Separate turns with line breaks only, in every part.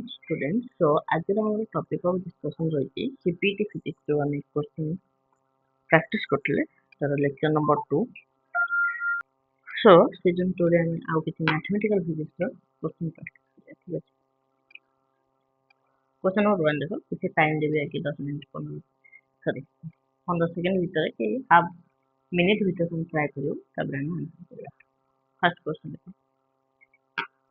Students, so as our topic of discussion ରହିଛି CPET Physics जो ଆମେ question practice କରିଥିଲେ ତାର lecture number 2 so season 2 ରେ ଆମେ ଆଉ କିଛି mathematical physics ର question practice କରିବା ଠିକ ଅଛି question number 1 ଦେଖ କିଛି time ଦେବି ଆକି 10 minute 15 sorry 15 second ଭିତରେ କି half minute ଭିତରେ তুমি try କରିବ ତାପରେ ଆମେ answer କରିବା first question ଦେଖ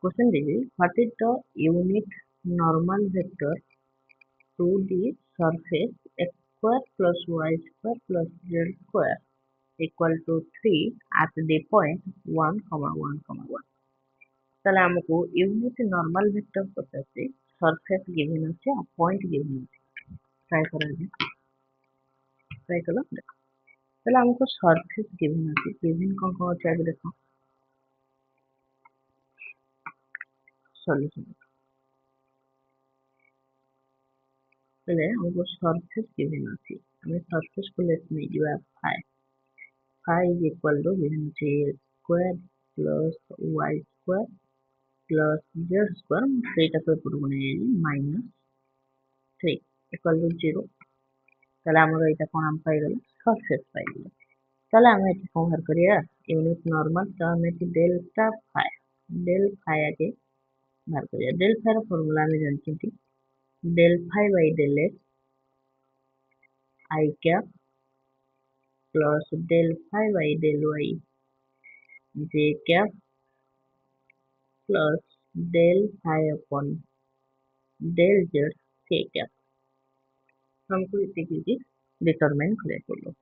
question ଦେଇଛି what is the unit normal vector to the surface x square plus y square plus z square equal to 3 at the point 1, 1, 1. তাহলে আমাকে ইউনিট নরমাল ভেক্টর পচারছে সারফেস গিভেন আছে আর point given আছে try করা যায় try কলো দেখো তাহলে আমাকে সারফেস গিভেন আছে গিভেন কোন কোন আছে আগে দেখো সলিউশন তাহলে আমাকে সারফেস গিভেন আছে আমি সারফেস को लेट में जो phi phi is equal to given है square plus y square plus z square ସେଇଟା ତ ଏପଟକୁ ନେଇଯାଇଛି ମାଇନସ୍ 3 equal to 0 ତାହେଲେ ଆମର ଏଇଟା କଣ ଆମ ପାଇଗଲା ସରଫେସ୍ ପାଇଗଲା ତାହେଲେ ଆମେ ଏଠି କଣ ବାହାର କରିବା ୟୁନିଟ୍ ନର୍ମାଲ ତ ଆମେ ଏଠି ଡେଲ୍ଟା ଫାଇ ଆଗେ ବାହାର କରିବା ଡେଲ୍ ଫାଇ ର ଫର୍ମୁଲା ଆମେ ଜାଣିଛନ୍ତି del phi by del x i cap plus del phi by del y j cap plus del phi upon del z k cap हमको इसे किसी डिटरमाइन करे पड़ो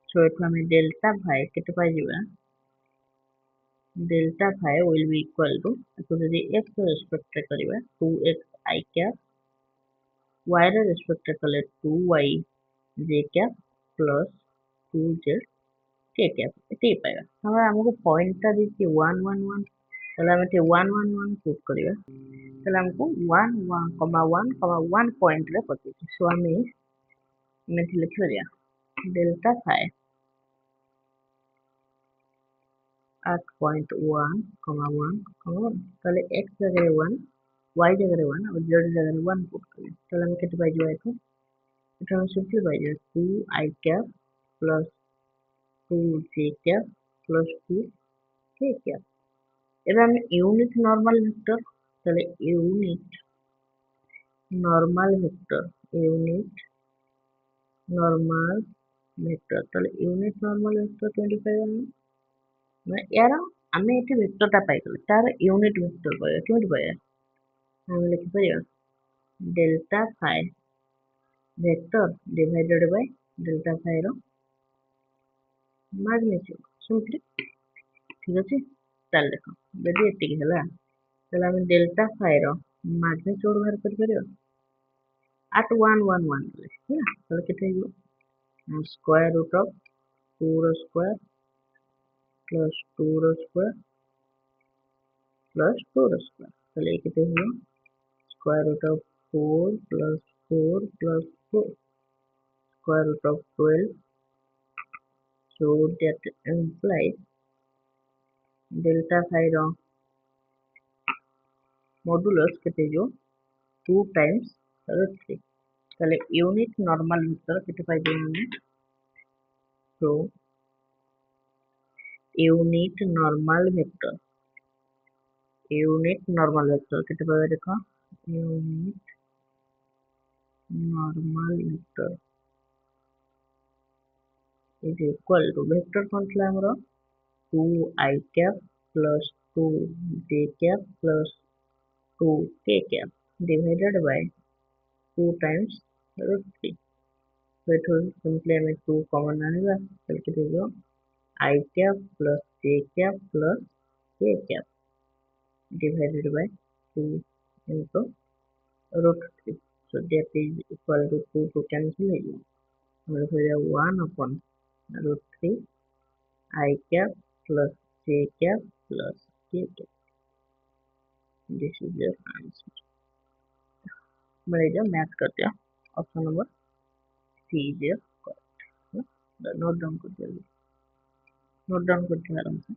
सो एथु हमें डेल्टा फाई केते पाई जिबा delta phi will be equal to तो यदि x रेस्पेक्ट करबा 2x i कैप y रे रेस्पेक्ट कले 2y j cap plus 2z k cap एते पाइबा हमरा हमको पॉइंट ता दिछि 1 1 1 তাহলে আমি এটি 1 1 1 পুট করিবা তাহলে हमको 1 1 पॉइंट रे पड़छि सो আমি এটি লিখি দিয়া डेल्टा फाई at point 1 1 তাহলে x जगह 1 y जगह 1 और z जगह 1 पुट करिए তাহলে আমি কেটে পাই যাই এটো এটা আমি সিম্পলিফাই যাই 2 i cap plus 2 j cap plus 2 k cap এবার আমি ইউনিট নরমাল ভেক্টর তাহলে ইউনিট নরমাল ভেক্টর তাহলে ইউনিট নরমাল ভেক্টর 25 আমি মানে এর আমি এটি ভেক্টরটা পাইগলি তার ইউনিট ভেক্টর পাইবা কেমতি পাইবা আমি লিখি পারিবা delta phi vector divided by delta phi रो मैग्नीट्यूड सिंपली ठीक अछि ताल देखो यदि एति हला ताले हम डेल्टा फाई रो मैग्नीट्यूड बाहर कर परियो at 1 1 1 है ना ताले केते हो square root of 2 rho square plus 2 rho square plus 2 rho square ताले केते हो square root of 4 plus 4 plus 4 square root of 12 so that implies delta phi row modulus केते जो 2 times root 3 ताले यूनिट नॉर्मल वेक्टर केते पाइ जे हम so unit normal vector केते पाइ देखो unit normal vector is equal to vector कौन थला हमरो 2 i cap plus 2 j cap plus 2 k cap divided by 2 times root 3 so it will simply हमें 2 common आनेगा तो कितने जो i cap plus j cap plus k cap divided by 2 into root 3 so that is equal to 2 to cancel है हमारे हो जाए 1 upon root 3 I cap plus j cap plus k cap. This is your answer. मैंने math करते हैं option number C is your correct note down कर दिया note down करते आराम से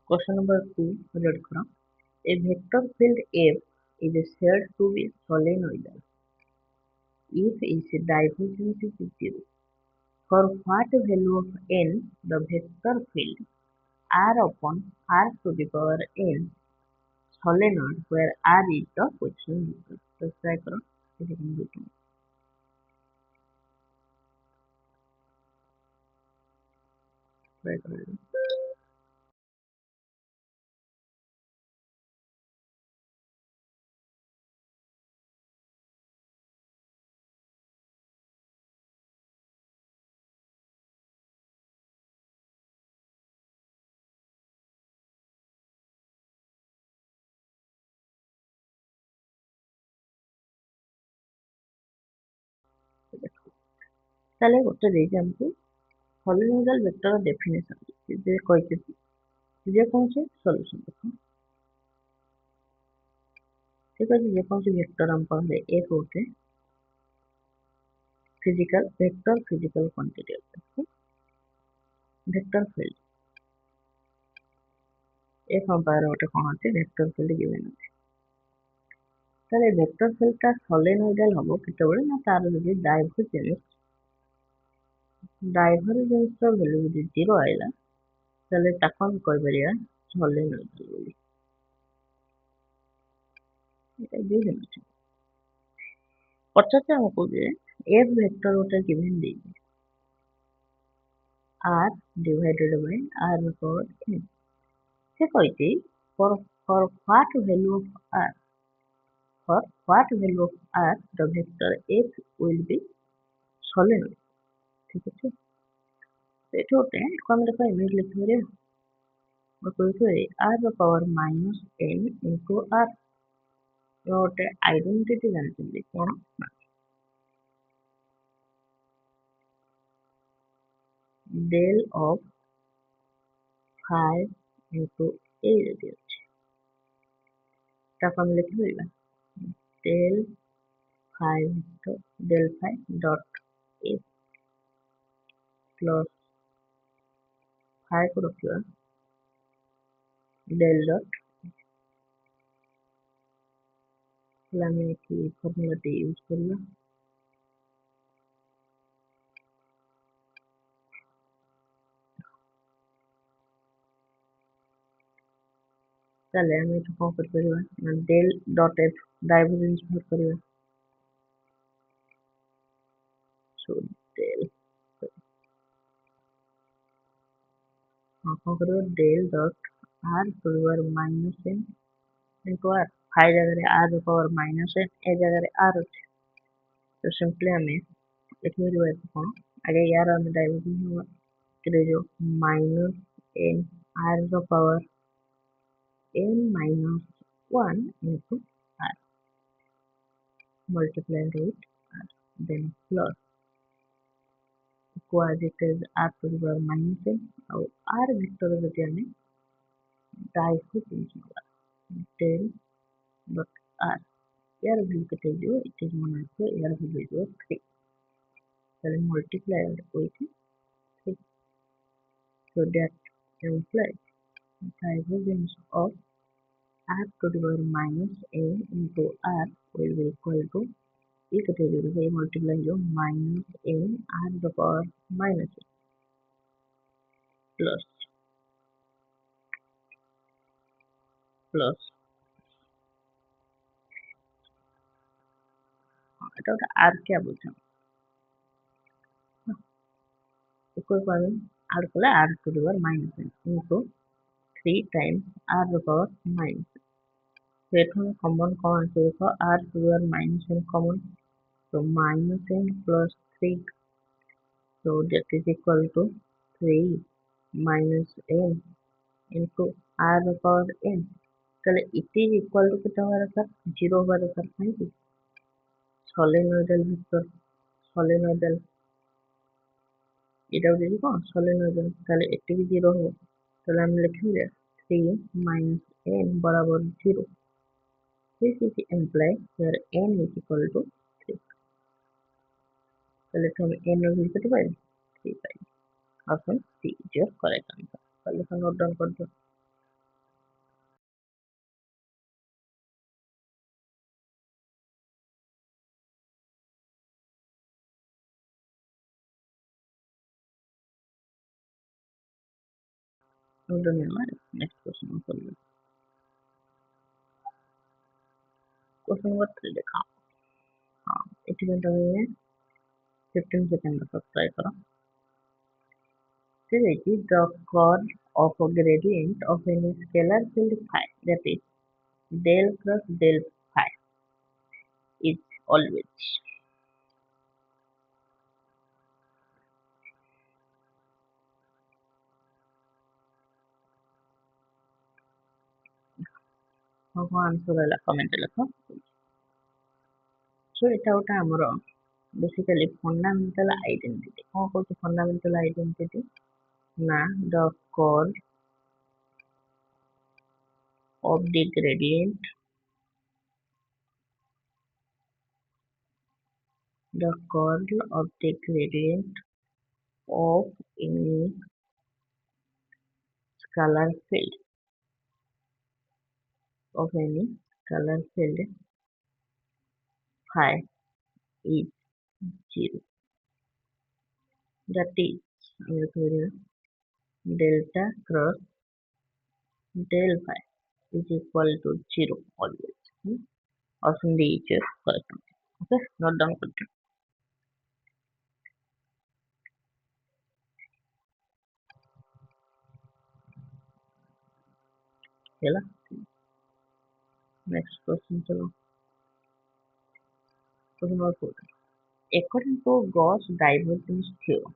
Question number 2, read करो. A vector field F is said to be solenoidal if its divergence is zero. For what value of n the vector field r upon r to the power n solenoid where r is the position vector. So try करो. Try करो. ତାହେଲେ ଗୋଟେ ଦେଇଛି ଆମକୁ solenoidal vector definition ଯେ କହିଛନ୍ତି ଯେକୌଣସି solution ଦେଖ ଠିକ ଅଛି ଯେକୌଣସି vector ଆମ ପାଖରେ ଏକ ଗୋଟେ physical quantity ଅଛି vector field ଏକ ଆମ ପାଖରେ ଗୋଟେ କଣ ଅଛି vector field given ଅଛି ତାହେଲେ vector field ଟା solenoidal ହବ କେତେବେଳେ ନା ତାର ଯଦି divergence ର value ଯଦି 0 ଆଇଲା ତାହେଲେ ତାକୁ ଆମେ କହିପାରିବା solenoidal ବୋଲି ଏଟା given ଅଛି ପଚାରୁଛି ଆମକୁ ଯେ f vector ଗୋଟେ given ଦେଇଛି r divided by r power n ସେ କହିଛି for what value of r for what value of r the vector f will be solenoid ଠିକ ଅଛି ଏଠି ଗୋଟେ ଆମେ ଦେଖ ଏମିତି ଲେଖିପାରିବା କହିପାରିବେ r power minus n into r ଗୋଟେ identity ଜାଣିଛନ୍ତି କଣ del of 5 into a ଯଦି ଅଛି ତାକୁ ଆମେ ଲେଖିପାରିବା del 5 into del 5 dot a plus 5 କୁ ରଖିବା del dot ତାହେଲେ ଆମେ ଏଠି ଫର୍ମୁଲାଟି ୟୁଜ କରିବା ତାହେଲେ ଆମେ ଏଠି କଣ କରିପାରିବା ନା del dot f divergence ବାହାର କରିବା so del କଣ କରିବା del dot r to the power minus n into r 5 ଜାଗାରେ r to the power minus n ଏ ଜାଗାରେ r ଅଛି ତ simply ଆମେ ଲେଖିପାରିବା ଏଠି କଣ ଆଗେ ୟାର ଆମେ divergence ନବା ଏଥିରେ ଯୋଉ minus n r ର power n minus 1 into r multiplied with r then plus equal it is r to the power minus n ଆଉ r ଭିତରେ ଯଦି ଆମେ divergence ନବା del dot r ୟାର value କେତେ ହେଇଯିବ it is ମନେ ରଖିବ ୟାର value ହେଇଯିବ 3 ତାହେଲେ multiplied with 3 so that implies divergence of r to the power minus n into r will be equal to ये कितने हो जाएगा ये मल्टीप्लाई जो minus n r the power minus plus plus এটা ওটা r क्या बोलते हैं इक्वल पावर r को r to the power minus n into 3 times r the power minus तो एठो कॉमन कौन আছে देखो r to the power minus n common so minus n plus 3 so that is equal to 3 minus n into r the power n তাহলে it is equal to कितना हमारा sir 0 हमारा sir है solenoidal vector solenoidal এটা যদি কଣ solenoidal তাহলে এটি भी 0 হবে তাহলে আমি লিখি 3 minus n बराबर 0 this is implied where n is equal to 3 তাহলে এখানে আমি n এর ভ্যালু কত পাই? 3 পাই। Option C is your correct answer. তাহলে এখানে নোট ডাউন করে দিও। নোট ডাউন আমার নেক্সট কোশ্চেন করব। কোশ্চেন নাম্বার 3 देखा। हाँ, এটি কিন্তু আমি 15 সেকেন্ড ট্রাই করা। So it is the curl of a gradient of any scalar field phi, that is del cross del phi is always answer ହେଲା comment ଲେଖ। So এটা ଗୋଟେ ଆମର basically fundamental identity। କଣ କହୁଛି fundamental identity? ନା the curl of the gradient, the curl of the gradient of any scalar field, of any scalar field phi is 0, that is আমরা ধরে delta cross del phi is equal to 0 always. Option D is your correct answer. Okay, note down করতে चला। Next question चलो। Question number 4. According to Gauss divergence theorem,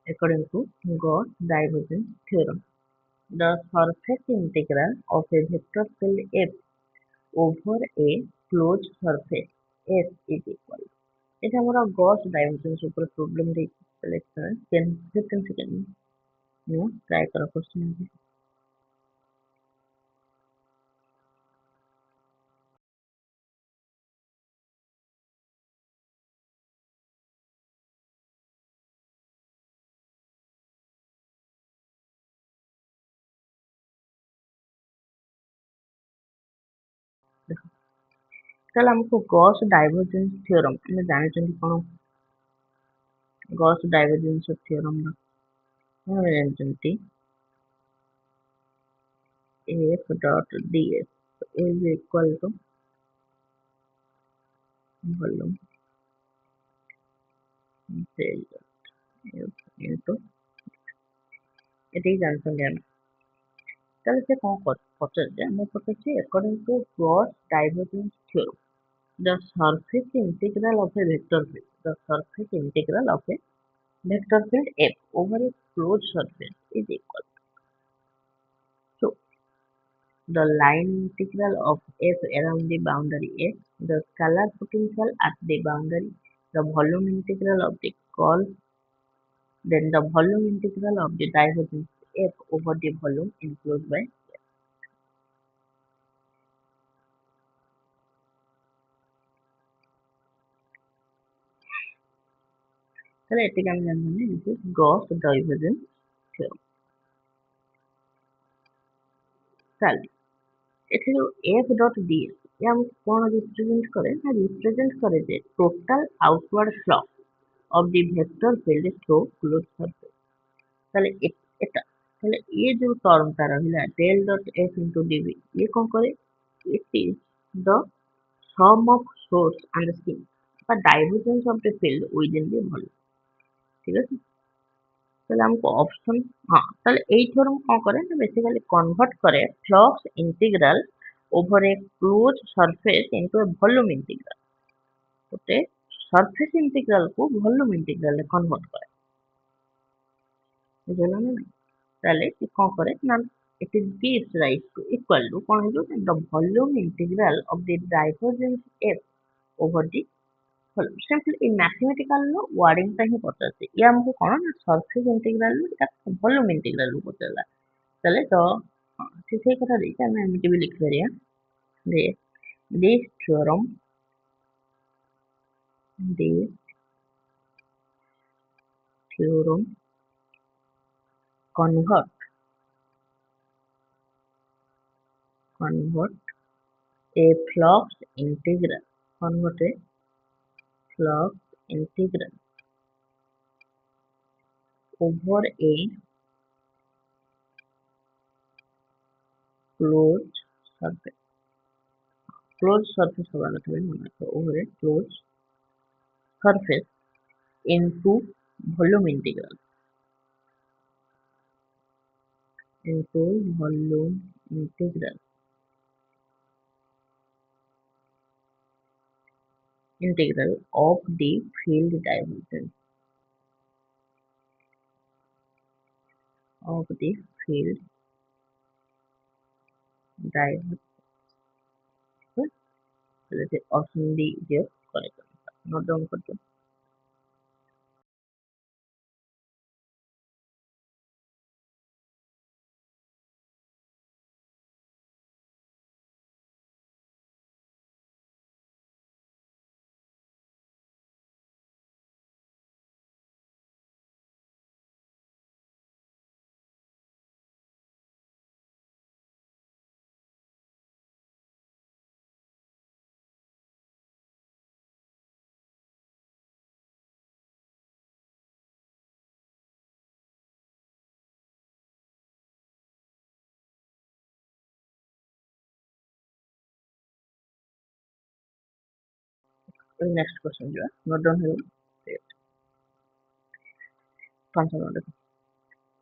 according to Gauss divergence theorem, the surface integral of a vector field F over a closed surface S is equal. এটা আমরা গস divergence উপরে problem দেখি। তাহলে 10-15 second নিয়ে try করা question আছে। ତାହେଲେ ଆମକୁ ଗସ୍ ଡାଇଭରଜେନ୍ସ ଥିଓରମ୍ ଆମେ ଜାଣିଛନ୍ତି କଣ? ଗସ୍ ଡାଇଭରଜେନ୍ସ ଥିଓରମ୍ ଆମେ ଜାଣିଛନ୍ତି F dot ds is equal to volume del F into ଏତିକି ଜାଣିଛନ୍ତି ଆମେ। ତାହେଲେ ସେ କଣ ପଚାରିଲେ? ଆମେ ପଚାରିଛି according to Gauss divergence theorem, the surface integral of a vector field, the surface integral of a vector field F over a closed surface is equal to the line integral of F around the boundary S, the scalar potential at the boundary, the volume integral of the curl, then the volume integral of the divergence F over the volume enclosed by S. তাহলে এটাকে আমি জানবো this is Gauss divergence theorem। তাহলে এটা হলো F dot ds, এ আমাকে কোন represent করে? না রিপ্রেজেন্ট করে যে total outward flux of the vector field through closed surface। তাহলে এটা তাহলে ये जो टर्मটা ରହିଲା del dot f into dv, ये କଣ କରେ? It is the sum of source and sink বা divergence of the field within the volume। ঠিক আছে? তাহলে ଆମକୁ ଅପସନ ହଁ ତାହେଲେ ଏଇଥର ମୁଁ କଣ କରେ ନା ବେସିକାଲି କନଭର୍ଟ କରେ ଫ୍ଲକ୍ସ ଇଣ୍ଟିଗ୍ରାଲ ଓଭର ଏ କ୍ଲୋଜ ସରଫେସ ଇନଟୁ ଏ ଭଲ୍ୟୁମ ଇଣ୍ଟିଗ୍ରାଲ। ଗୋଟେ ସରଫେସ ଇଣ୍ଟିଗ୍ରାଲକୁ ଭଲ୍ୟୁମ ଇଣ୍ଟିଗ୍ରାଲରେ କନଭର୍ଟ କରେ। ବୁଝିଲ ନା ନାଇଁ? ତାହେଲେ ସେ କଣ କରେ ନା it is gives rise to equal to କଣ ହେଇଯିବ the volume integral of the divergence f over the volume। Simply এই ମ୍ୟାଥମେଟିକାଲ ର ୱାର୍ଡିଂ ଟା ହିଁ ପଚାରୁଛି। ଇଏ ଆମକୁ କଣ ନା ସରଫେସ ଇଣ୍ଟିଗ୍ରାଲ ରୁ ଏଟା ଭଲ୍ୟୁମ ଇଣ୍ଟିଗ୍ରାଲ ରୁ ପଚାରିଲା। ତାହେଲେ ତ ସେ ସେଇ କଥା ଦେଇଛି ଆମେ ଏମିତି ବି ଲେଖିପାରିବା ଯେ this theorem theorem convert a flux integral convert a flux integral over a closed surface. Closed surface হওয়ার কথা বলে মনে রাখো over a closed surface into volume integral integral of the field divergence of the field divergence. Let us option D is correct. Note down करते हैं. Next question जो है note down है. Answer note down.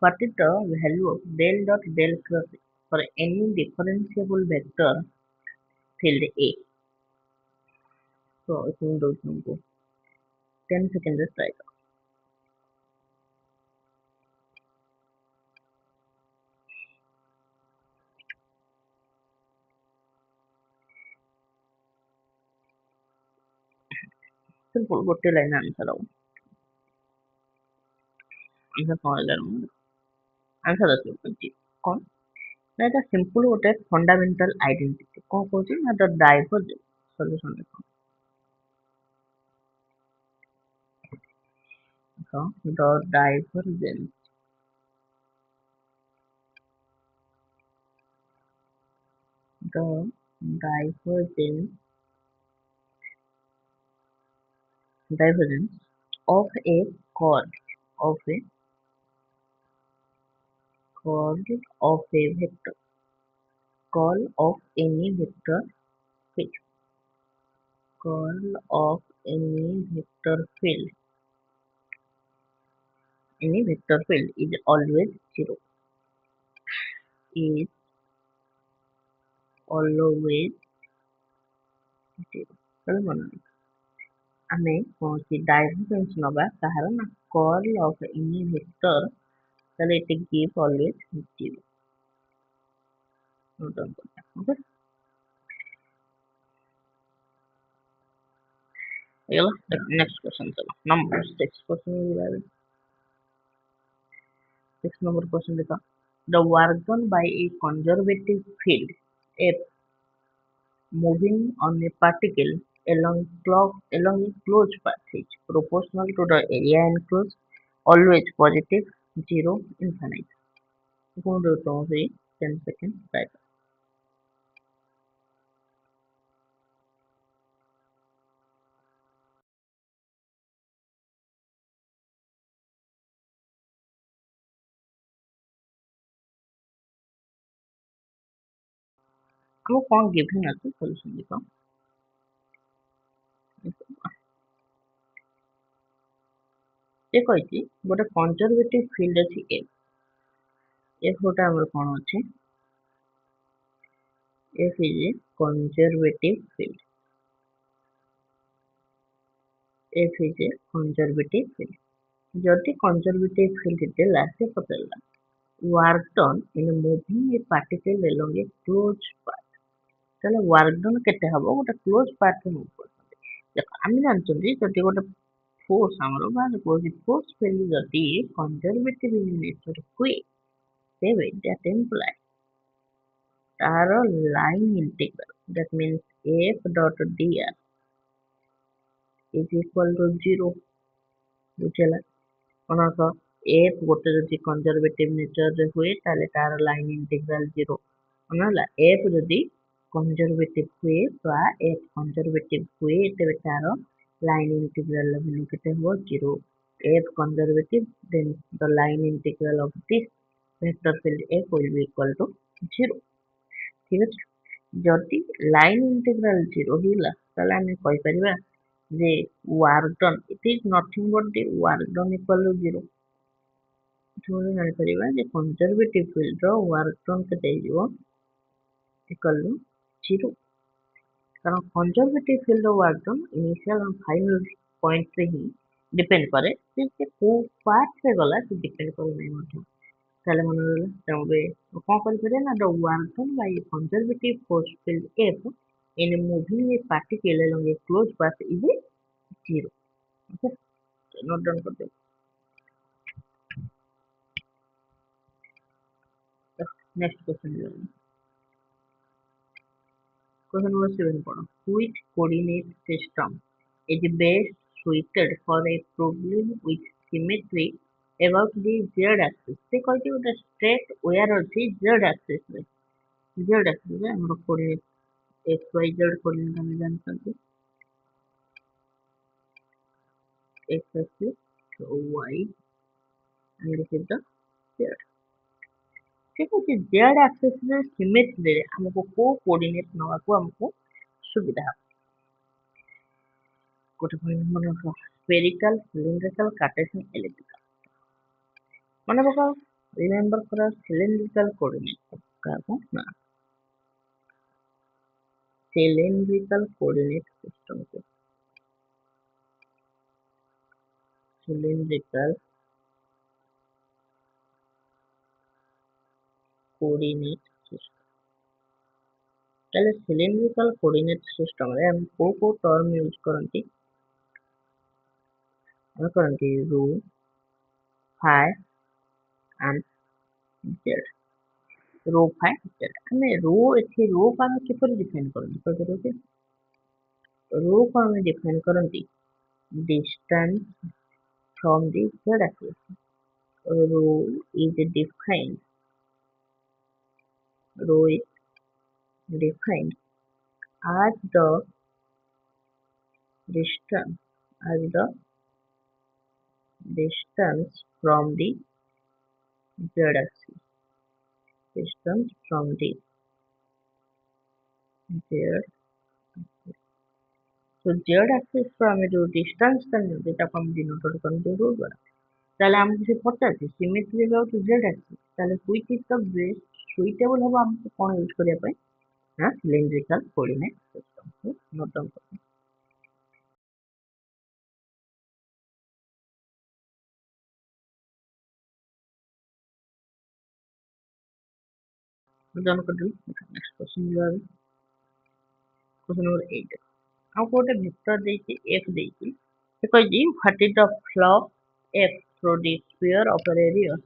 What is the value of del dot del cross for any differentiable vector field A? So इसमें दो तुमको 10 seconds try करो. Simple ଗୋଟେ line answer आओ. Answer कौन है जानूँ? Answer दसो कुछ कौन? ना এটা simple ଗୋଟେ fundamental identity. कौन कौन ना the divergence solution देखो. So the divergence divergence of a chord of a chord of a vector curl of any vector field curl of any vector field is always zero is always zero. चलो मना ଆମେ କୌଣସି divergence ନବା କାହାର ନା curl of any vector ତାହେଲେ it gives always zero. Note down करते हैं. Okay. Next question चलो number 6 question 6 number question देखा. The work done by a conservative field F moving on a particle along a closed path is proportional to the area enclosed, always positive, zero, infinite. कौन देता हूँ फिर 10 seconds try करो. हमको कौन given ଅଛି solution देखो. ये କହିଛି ଗୋଟେ conservative field ଅଛି F. F ଗୋଟେ ଆମର କଣ ଅଛି? F is a conservative field. F is a conservative field. ଯଦି conservative field ଦେଲା ସେ ପଚାରିଲା work done in moving a particle along a closed path. ତାହେଲେ work done କେତେ ହବ ଗୋଟେ closed path ରେ move କରୁଛନ୍ତି. ଦେଖ ଆମେ ଜାଣିଛନ୍ତି ଯଦି ଗୋଟେ force ଆମର ବା କୌଣସି force field ଯଦି conservative in nature ହୁଏ ତେବେ that implies ତାର line integral that means f dot dr is equal to 0 ବୁଝିଲା. ମନେକର f ଗୋଟେ ଯଦି କନଜରଭେଟିଭ ନେଚରରେ ହୁଏ ତାହେଲେ ତାର ଲାଇନ୍ ଇଣ୍ଟିଗ୍ରାଲ 0 ମନେ ହେଲା। f ଯଦି କନଜରଭେଟିଭ ହୁଏ ବା f କନଜରଭେଟିଭ ହୁଏ ତେବେ ତାର ଲାଇନ୍ ଇଣ୍ଟିଗ୍ରାଲ ର ଭ୍ୟାଲୁ କେତେ ହେବ 0। f conservative then the line integral of this vector field f will be equal to 0। ଠିକ ଅଛି। ଯଦି ଲାଇନ୍ ଇଣ୍ଟିଗ୍ରାଲ 0 ହେଲା ତାହେଲେ ଆମେ କହିପାରିବା ଯେ work done it is nothing but the work done equal to 0। ଏଥିରୁ ଜାଣିପାରିବା ଯେ କନଜରଭେଟିଭ ଫିଲ୍ଡ ର work done କେତେ ହେଇଯିବ equal to 0। କାରଣ କନଜରଭେଟିଭ ଫିଲ୍ଡ ର work done ଇନିସିଆଲ ଆଉ ଫାଇନାଲ ପଏଣ୍ଟ ରେ ହିଁ ଡିପେଣ୍ଡ କରେ ଯେ ସେ କୋଉ ପାଥ ରେ ଗଲା ସେ ଡିପେଣ୍ଡ କରେ ନାହିଁ ମଧ୍ୟ। ତାହେଲେ ମନେ ରହିଲା ତେଣୁ କଣ କରିପାରିବା ନା the work done by a conservative force field F in moving a particle along a closed path is 0। Okay note down कर दो। नेक्स्ट क्वेश्चन क्वेश्चन नंबर 7 पढ़ो। Which coordinate system is best suited for a problem with symmetry about the z axis। से कहते गोटे straight where अछि z axis रे z axis रे हमर coordinate x y z coordinate हम जानते x axis y and this is the z। ठीक ଅଛି z axis रे सिमेट्री रे हमको को कोऑर्डिनेट नवा को हमको सुविधा गोटे मन रख स्फेरिकल सिलिंड्रिकल कार्टेशियन इलिप्टिकल मन पकाओ रिमेंबर करो सिलिंड्रिकल कोऑर्डिनेट काको ना सिलिंड्रिकल कोऑर्डिनेट सिस्टम को सिलिंड्रिकल कोऑर्डिनेट सिस्टम ताले सिलिंड्रिकल कोऑर्डिनेट सिस्टम रे हम को टर्म यूज करंती हम करंती rho phi and z rho phi z हमें रो एथि रो को हम किपर डिफाइन करंती तो देखो रो को हम डिफाइन करंती distance from the z axis। Rho is defined rho is defined as the distance as the distance from the z axis distance from the z तो z axis को हमें जो distance करने देता को हम डिनोट करते रो द्वारा ताले हमको से पचार सिमेट्री अबाउट z axis ताले which is the best suitable हो हमको कोन यूज करिया पय ना सिलिंड्रिकल कोऑर्डिनेट सिस्टम को नोट डाउन कर डाउन कर दो। नेक्स्ट क्वेश्चन क्वेश्चन नंबर 8 हमको गोटे वेक्टर देछि f देछि से कहि what is the flux f through the sphere of a radius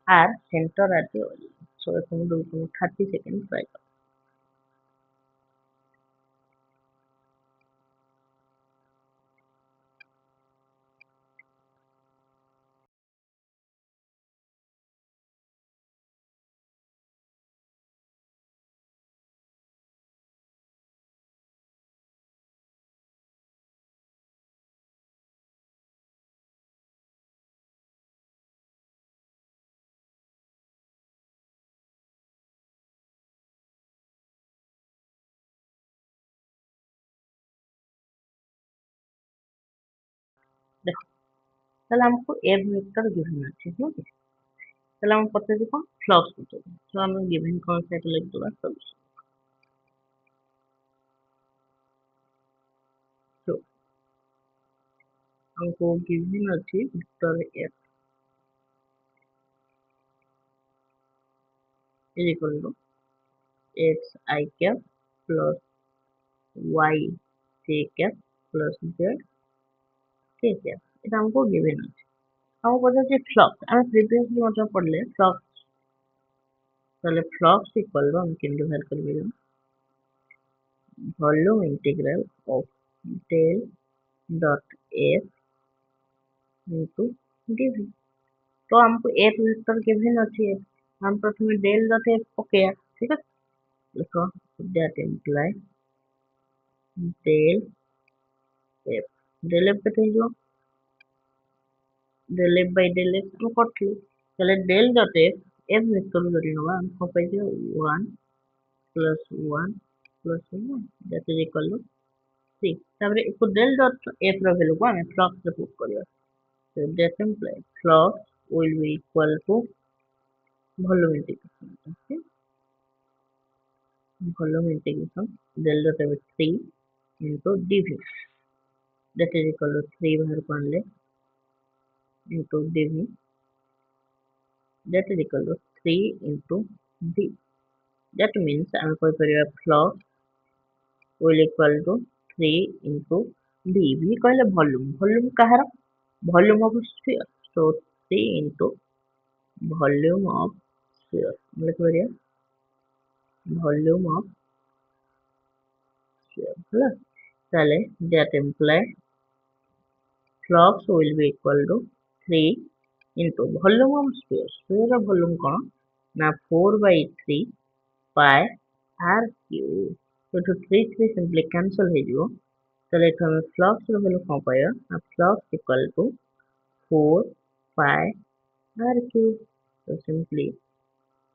r center at the origin। सो हम दो 30 सेकंड ट्राई कर देखो ताले हमको f वेक्टर गिवन अछि ठीक है ताले हम पता जे कोन फ्लक्स पता तो हम गिवन कोन से लिख दो सब तो हमको गिवन अछि vector f is equal to x I cap plus y j cap plus z k cap এটা हमको गिवन अछि हमको पता जे फ्लक्स हम प्रीवियसली मतलब पढ़ले फ्लक्स ताले फ्लक्स इक्वल टू हम केन डिवाइड करबे volume integral of del dot f into dv तो हमको एफ वेक्टर गिवन अच्छी है, हम प्रथम डेल डॉट एफ पकेया, ठीक है। देखो that imply del F, del F केते हो, del F by del x को करथि, তাহলে del dot F F vector যদি হবা আমি কো পাই যে 1 plus 1 plus 1 that is equal to 3, তারপরে একটু ডেল ডট এফ র ভ্যালু को আমি ফ্লক্স রে পুট করিবা, so that implies flux will be equal to volume integration, okay, volume integration del dot of 3 into dv, that is equal to 3 बाहर करले into dv, that is equal to 3 into d, that means हम कोई परिया flux will equal to 3 into d, v कहले volume, volume Kahar volume of sphere, so 3 into volume of sphere, मतलब परिया volume of sphere, ହେଲା। তাহলে that imply flux will be equal to 3 into volume of sphere, sphere of volume कौन ना 4 by 3 pi r cube, तो 3 3 simply cancel है जो, তাহলে এখানে flux ର value कौन पाया ना flux equal to 4 pi r cube, तो simply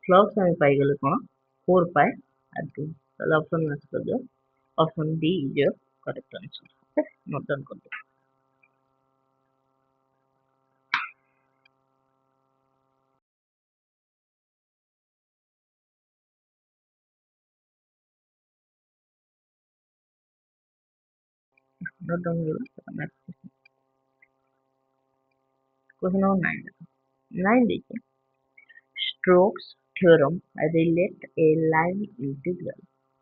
flux हमें पाई गले कौन 4 pi r cube, তাহলে ऑप्शन मैच कर दो, option D is your correct answer, okay note down कर दो, नोट डाउन करो नेक्स्ट क्वेश्चन नंबर 9, 9 देखिए, Stokes' theorem relates a line integral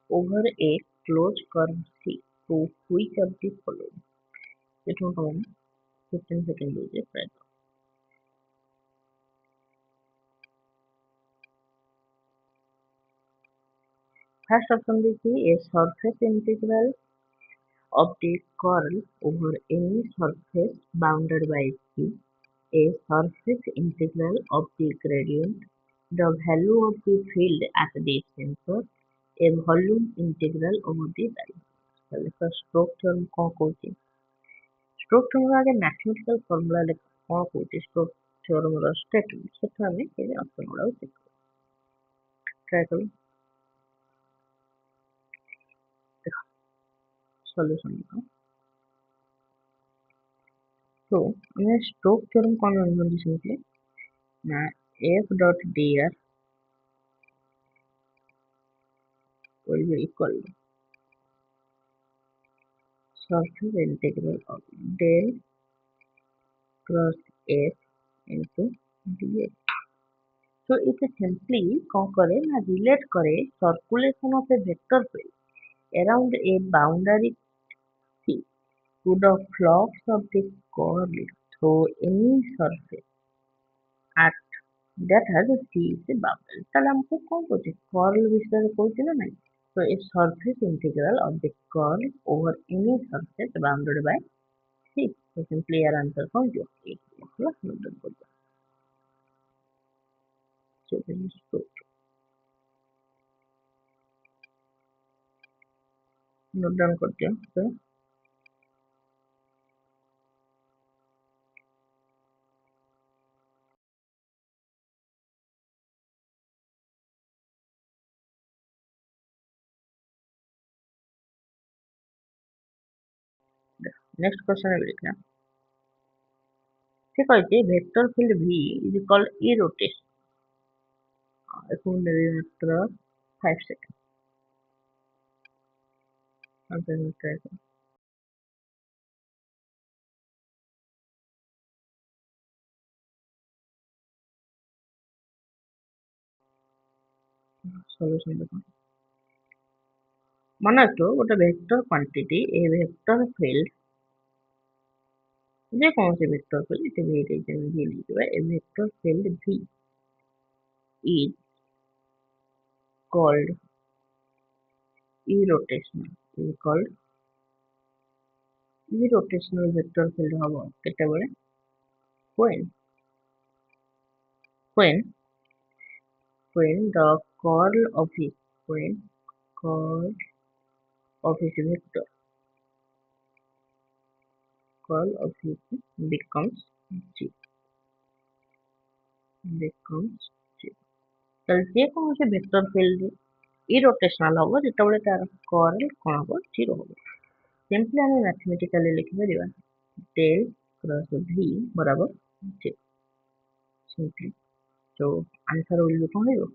over a closed curve C to which of the following? It will come 15 seconds लीजिए try करो। First option देखिए, a surface integral of the curl over any surface bounded by C, a surface integral of the gradient, the value of the field at the center, a volume integral over the value, তাহলে stroke theorem কଣ କହୁଛି, stroke theorem आगे mathematical formula लेख कौन कौन stroke theorem रो statement से हमें ये option गुड़ा चेक ट्राई करो, देखो सॉल्यूशन देखो, तो हमें स्ट्रोक थ्योरम कौन यूज सिंपली ना f dot dr will be equal to surface integral of del cross f into dx, so it simply कौन करे ना रिलेट करे circulation of A vector field around a boundary C to the flux of the curl through any surface at that has a C is a boundary, তাহলে हमको कौन पूछे curl विषय पूछे ना नहीं, तो a surface integral of the curl over any surface bounded by C, तो simply यार आंसर कौन जो एक प्लस नोट डाउन कर दो, so नोट डाउन करते हैं, तो नेक्स्ट क्वेश्चन है देखना, ठीक है जी vector field V is equal ई रोटेशन, इसको मेरे मात्र 5 सेकंड आंसर मिलता है, सॉल्यूशन देखो, मन रखो गोटे वेक्टर क्वांटिटी ए वेक्टर फील्ड जे कौन से वेक्टर फील्ड इसे भी भी लिखिबा ए vector field V is called irrotational, is called irrotational vector field हबो केतेबेले when when the when curl of his vector curl of his becomes G becomes G ତାହେଲେ ଯେକୌଣସି ଭେକ୍ଟର ଫିଲ୍ଡ ଇରୋଟେସନାଲ ହବ ଯେତେବେଳେ ତାର कर्ल କଣ ହବ 0 ହବ ସିମ୍ପଲି ଆମେ ମ୍ୟାଥମେଟିକାଲି ଲିଖିପାରିବା del cross v बराबर 0 simply so answer will be कौन होगा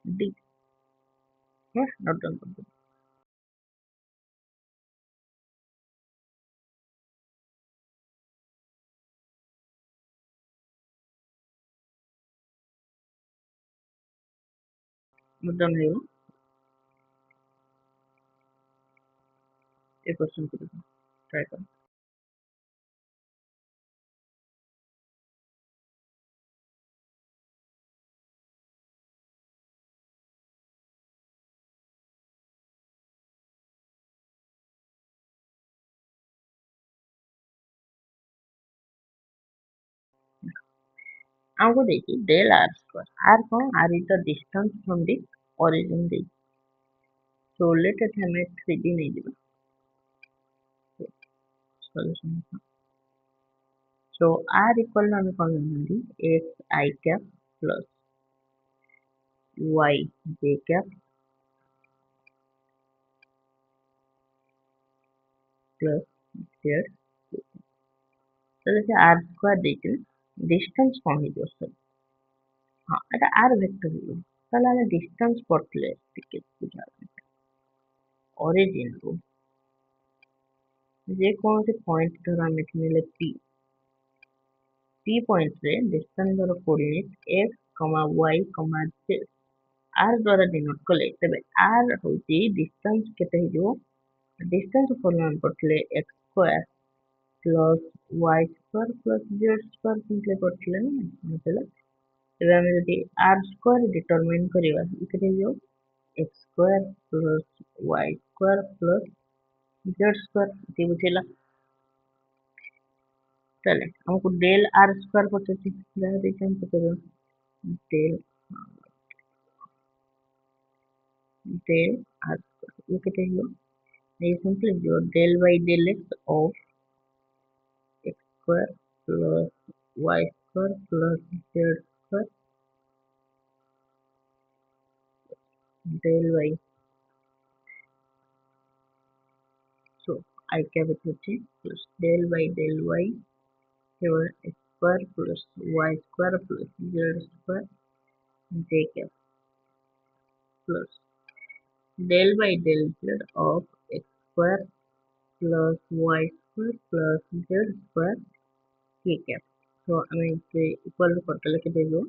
D yeah not done not done होगा एक क्वेश्चन को ट्राई करो हमको देखिए del r square r कौन r is the distance from the origin they so let us हमें 3D नहीं दिया solution so r equal to हमें कौन लेंगे x I cap plus y j cap plus z तो जैसे r square देखिए distance कौन है जो हाँ এটা r vector হলো তাহলে আমি distance পড়লে ଟିକେ ବୁଝାନ୍ତୁ origin ରୁ ଯେ କୌଣସି point ଧର ଆମେ ନେଲେ P point ରେ distance ଧର coordinate x, y, z r ଦ୍ୱାରା denote କଲେ ତେବେ r ହଉଛି distance କେତେ ହେଇଯିବ distance formula ପଡିଥିଲେ x square plus y square plus z square simply ପଡିଥିଲେ ନା ମତଲବ ଏବେ ଆମେ ଯଦି r square determine କରିବା କେତେ ହେଇଯିବ x square plus y square plus z square ये बुझेला चले हमको del r square पचासी जहाँ देखिए हम पता del del r square ये कितने हो ये सिंपली जो del by del x of x square plus y square plus z square del y so I cap it होती plus del by del y केवल x square plus y square plus z square j cap plus del by del z of x square plus y square plus z square k cap. So I mean equal to total केते हो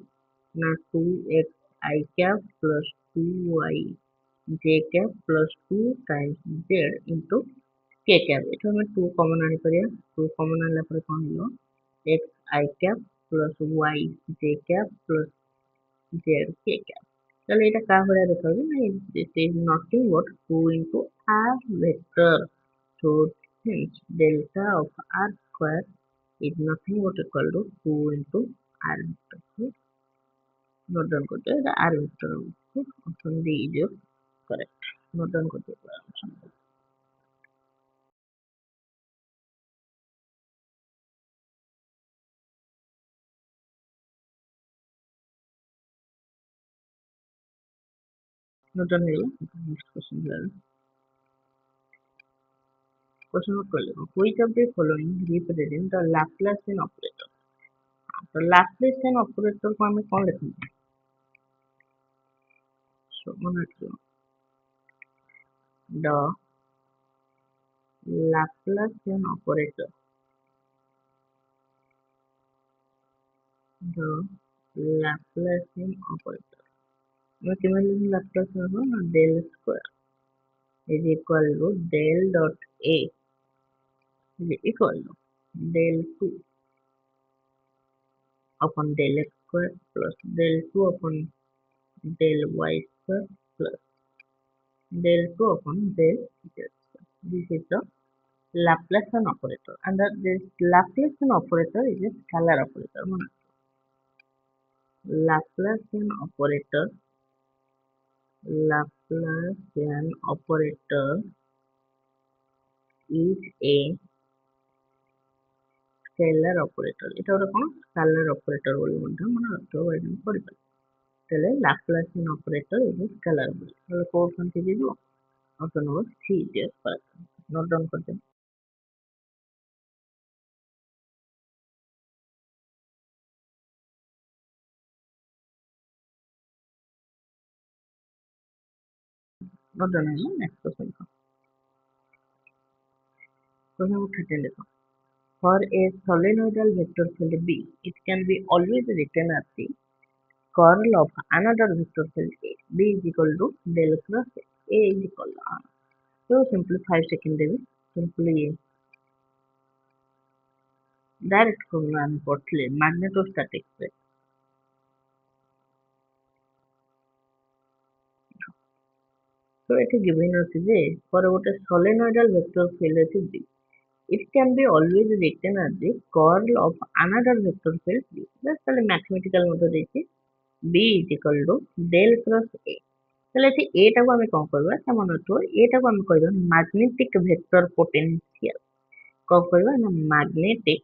ना 2x I cap plus 2y j cap plus 2 times z into k cap. ଏଠୁ ଆମେ 2 common ଆଣିପାରିବା 2 common ଆଣିଲା ପରେ କଣ ହେବ x I cap plus y j cap plus z k cap. ତାହେଲେ ଏଇଟା କାହା ଭଳିଆ ଦେଖାଯାଉଛି ନା this is nothing but 2 into r vector. So hence delta of r square is nothing but equal to 2 into r vector. So note down करते हैं r vector option D is your correct. Note down करते हैं note down है next question है question note कर लो which of the following represent the Laplacian operator तो Laplacian operator को हमें कौन लिखेंगे so मन रखियो the Laplacian operator the Laplacian operator मैं कितना लिखूँ Laplacian हो ना del square is equal to del dot a is equal to del 2 upon del x square plus del 2 upon del y square plus del 2 upon del z square. This is the Laplacian operator and this Laplacian operator is a scalar operator. Laplacian operator is a scalar operator. এটা ওটা কোন scalar operator বলে মধ্যে মনে রাখতে হবে এটা পড়বে। তাহলে Laplacian operator is a scalar operator. তাহলে কোন থেকে দিব? অপশন নম্বর সি দিয়ে করা নোট ডাউন করতে নোট ডাউন হলো নেক্সট কোশ্চেন কোশ্চেন নম্বর 13 দেখো for a solenoidal vector field B it can be always written as the curl of another vector field A B is equal to del cross A is equal to R so simply 5 second দেবে simply direct formula আমি পড়লে magnetostatic so it is given us যে for a solenoidal vector field is B it can be always written as the curl of another vector field B that's the mathematical method দিয়েছি B is equal to del cross A তাহলে এটি এটাকে আমি কম করব কেমন হতো এটাকে আমি কইব ম্যাগনেটিক ভেক্টর পোটেনশিয়াল কম করব না magnetic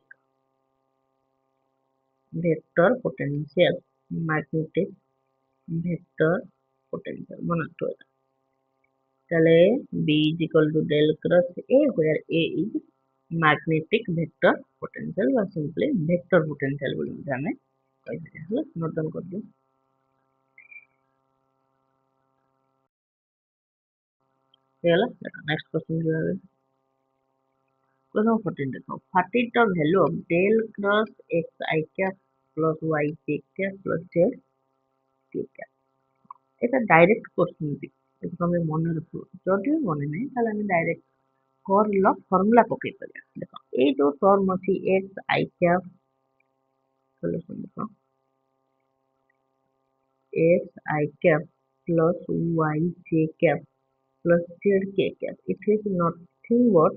vector potential magnetic vector potential মনে রাখতে হবে তাহলে B is equal to del cross A where A is magnetic vector potential বা simply vector potential বলে জানে তাহলে নোট ডাউন করে দিন গেল নেক্সট কোশ্চেন কি হবে কোশ্চেন 14 দেখো what is the value of del cross x I cap plus y j cap plus del t cap এটা ডাইরেক্ট কোশ্চেন দিই এটা আমি মনে রাখবো যদিও মনে নেই তাহলে আমি ডাইরেক্ট করল ফর্মুলা পকাই পারি দেখো এই যে টর্ম আছে x I cap সলিউশন দেখো x I cap plus y j cap plus z k cap it is nothing but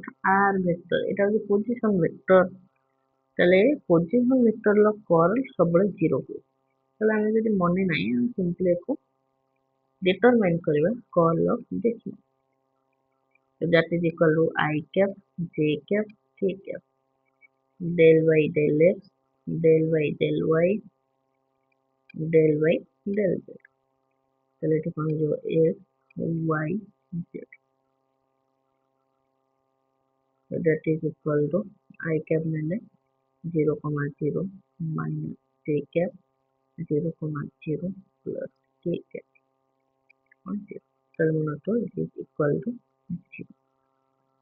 r vector এটা হচ্ছে পজিশন ভেক্টর তাহলে পজিশন ভেক্টর ର কর্ল ସବୁବେଳେ 0 ହୁଏ ତାହେଲେ ଆମେ ଯଦି ମନେ ନାହିଁ ଆମେ ସିମ୍ପଲି ୟାକୁ ଡିଟରମାଇନ୍ କରିବା କର୍ଲ ଅଫ ଦେଖିବା so that is equal to I cap j cap k cap del y del x del y del y del y del z তাহলে এটা কমে যাব x y z so that is equal to I cap মানে 0,0 minus j cap 0,0 plus k cap on 0 তাহলে মনে হতো it is equal to 0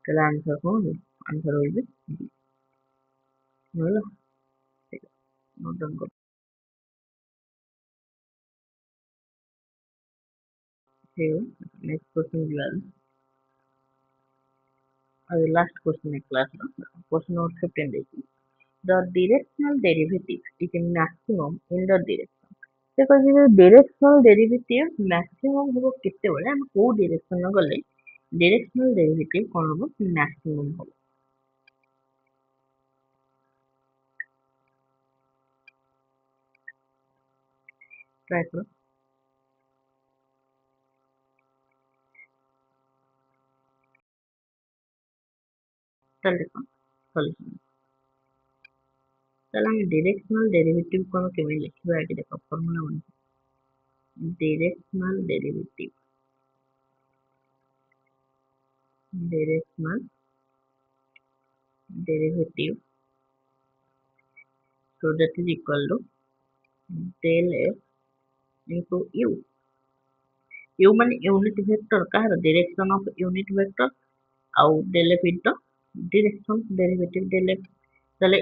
তাহলে answer কত হবে आंसर হইবে b হলো ঠিক আছে নোট ডাউন করো নেক্সট কোশ্চেন দিলাম আর লাস্ট কোশ্চেন এর ক্লাস কোশ্চেন নম্বর 15 দেখি the directional derivative is a maximum in the direction देखो ये directional derivative maximum হবো কেତେବେଳେ ଆମେ କୋଉ direction ରେ ଗଲେ directional derivative କଣ ହବ maximum ହବ ट्राई करो चल देखो सॉल्यूशन তাহলে আমি directional derivative কোন কেমনে লিখবা এটি দেখো ফর্মুলা বলি directional derivative so that is equal to del f into u ମାନେ unit vector କାହାର direction of unit vector ଆଉ del f into direction derivative del f তাহলে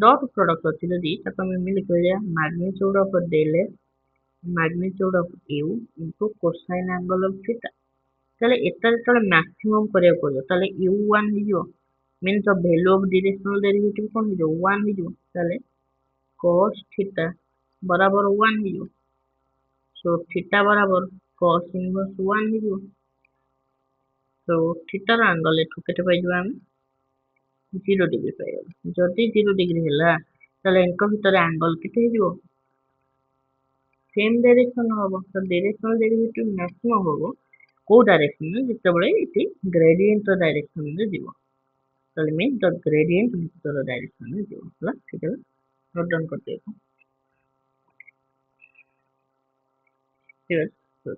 ডট প্রোডাক্ট ଅଛି ଯଦି ତାକୁ ଆମେ ଏମିତି କହିବା magnitude of del f magnitude of u into cosine angle of theta তাহলে এটা যেତେବେଳେ maximum କରିବାକୁ ପଡିବ ତାହେଲେ u1 ହେଇଯିବ means the value of directional derivative କଣ ହେଇଯିବ 1 ହେଇଯିବ ତାହେଲେ cos theta बराबर 1 ହେଇଯିବ so theta बराबर cos inverse 1 ହେଇଯିବ so theta ର angle ଏଠୁ କେତେ ପାଇଯିବା ଆମେ 0 डिग्री ପାଇଗଲା। ଯଦି 0 डिग्री ହେଲା ତାହେଲେ ଏଙ୍କ ଭିତରେ angle କେତେ ହେଇଯିବ सेम डायरेक्शन हम तो डायरेक्शनल डेरिवेटिव मैक्सिमम हम को डायरेक्शन में जितेबाला ये ग्रेडिएंट डायरेक्शन में जीव तो mean the gradient vector direction में जीव ठीक है नोट डाउन करते हैं ठीक है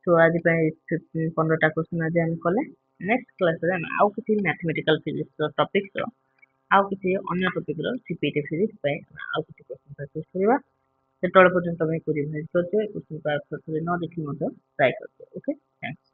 तो आज 15टा क्वेश्चन आज हम कले नेक्स्ट क्लास रे हम आउ किसी मैथमेटिकल फिजिक्स टॉपिक्स आउ किसी अन्य टॉपिक रो सीपीटी फिजिक्स पे आउ किसी क्वेश्चन प्रैक्टिस करबा सेतବେଳେ ପର୍ଯ୍ୟନ୍ତ ତମେ କରି ଭାଇ କରିଛ କ୍वेश्चन को आंसर न देखि मत ट्राई करते ओके थैंक्स